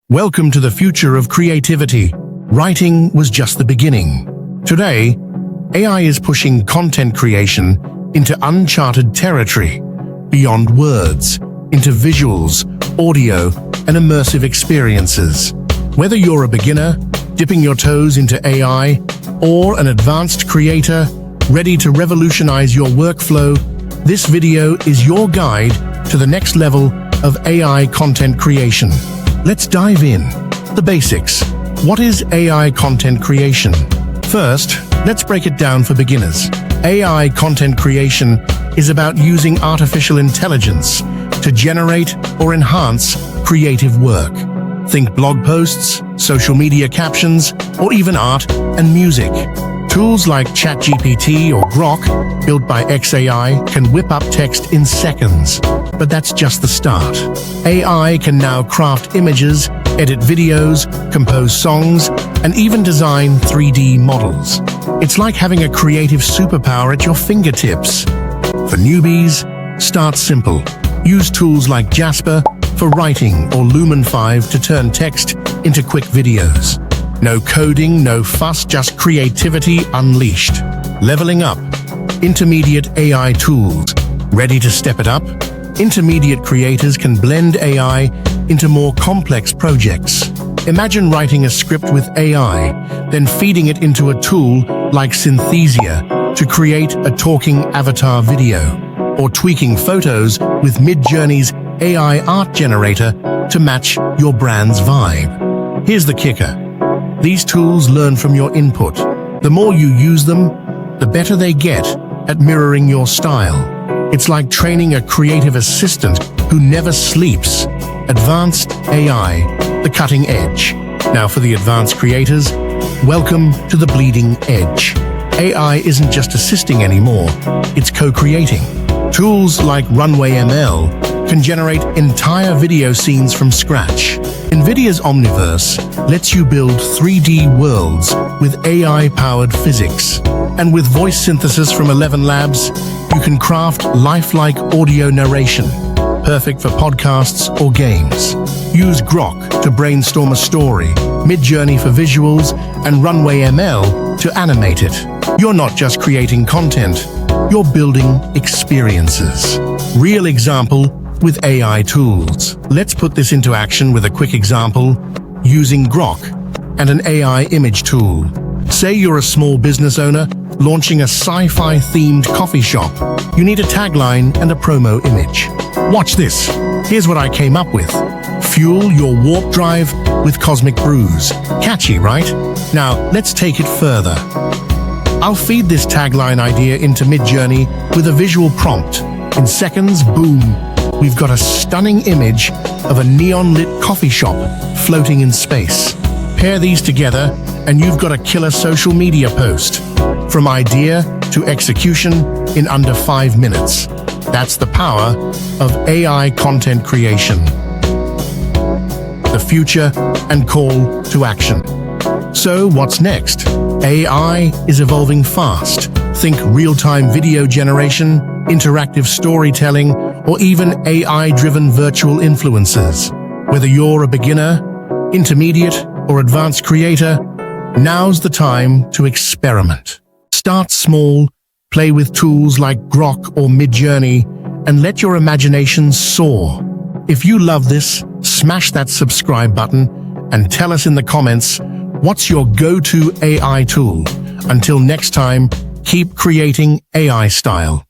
Welcome to the future of creativity. Writing was just the beginning. Today, AI is pushing content creation into uncharted territory, beyond words, into visuals, audio, and immersive experiences. Whether you're a beginner, dipping your toes into AI, or an advanced creator ready to revolutionize your workflow, this video is your guide to the next level of AI content creation. Let's dive in. The basics. What is AI content creation? First, let's break it down for beginners. AI content creation is about using artificial intelligence to generate or enhance creative work. Think blog posts, social media captions, or even art and music. Tools like chatgpt or Grok, built by XAI, can whip up text in seconds. But that's just the start. AI can now craft images, edit videos, compose songs, and even design 3D models. It's like having a creative superpower at your fingertips. For newbies, start simple. Use tools like Jasper for writing or Lumen 5 to turn text into quick videos. No coding, no fuss, just creativity unleashed. Leveling up. Intermediate AI tools. Ready to step it up? Intermediate creators can blend AI into more complex projects. Imagine writing a script with AI, then feeding it into a tool like Synthesia to create a talking avatar video, or tweaking photos with midjourney's AI art generator to match your brand's vibe. Here's the kicker. These tools learn from your input. The more you use them, the better they get at mirroring your style. It's like training a creative assistant who never sleeps. Advanced AI, the cutting edge. Now for the advanced creators, welcome to the bleeding edge. AI isn't just assisting anymore, it's co-creating. Tools like Runway ML can generate entire video scenes from scratch. NVIDIA's Omniverse lets you build 3D worlds with AI-powered physics. And with voice synthesis from ElevenLabs, you can craft lifelike audio narration, perfect for podcasts or games. Use Grok to brainstorm a story, midjourney for visuals, and Runway ML to animate it. You're not just creating content, you're building experiences. Real example with AI tools. Let's put this into action with a quick example using Grok and an AI image tool. Say you're a small business owner launching a sci-fi themed coffee shop. You need a tagline and a promo image. Watch this. Here's what I came up with. Fuel your warp drive with cosmic brews. Catchy, right? Now, let's take it further. I'll feed this tagline idea into midjourney with a visual prompt. In seconds, boom, we've got a stunning image of a neon-lit coffee shop floating in space. Pair these together, and you've got a killer social media post. From idea to execution in under 5 minutes. That's the power of AI content creation. The future and call to action. So what's next? AI is evolving fast. Think real-time video generation, interactive storytelling, or even AI-driven virtual influencers. Whether you're a beginner, intermediate, or advanced creator, now's the time to experiment. Start small, play with tools like Grok or midjourney, and let your imagination soar. If you love this, smash that subscribe button and tell us in the comments what's your go-to AI tool. Until next time, keep creating AI style.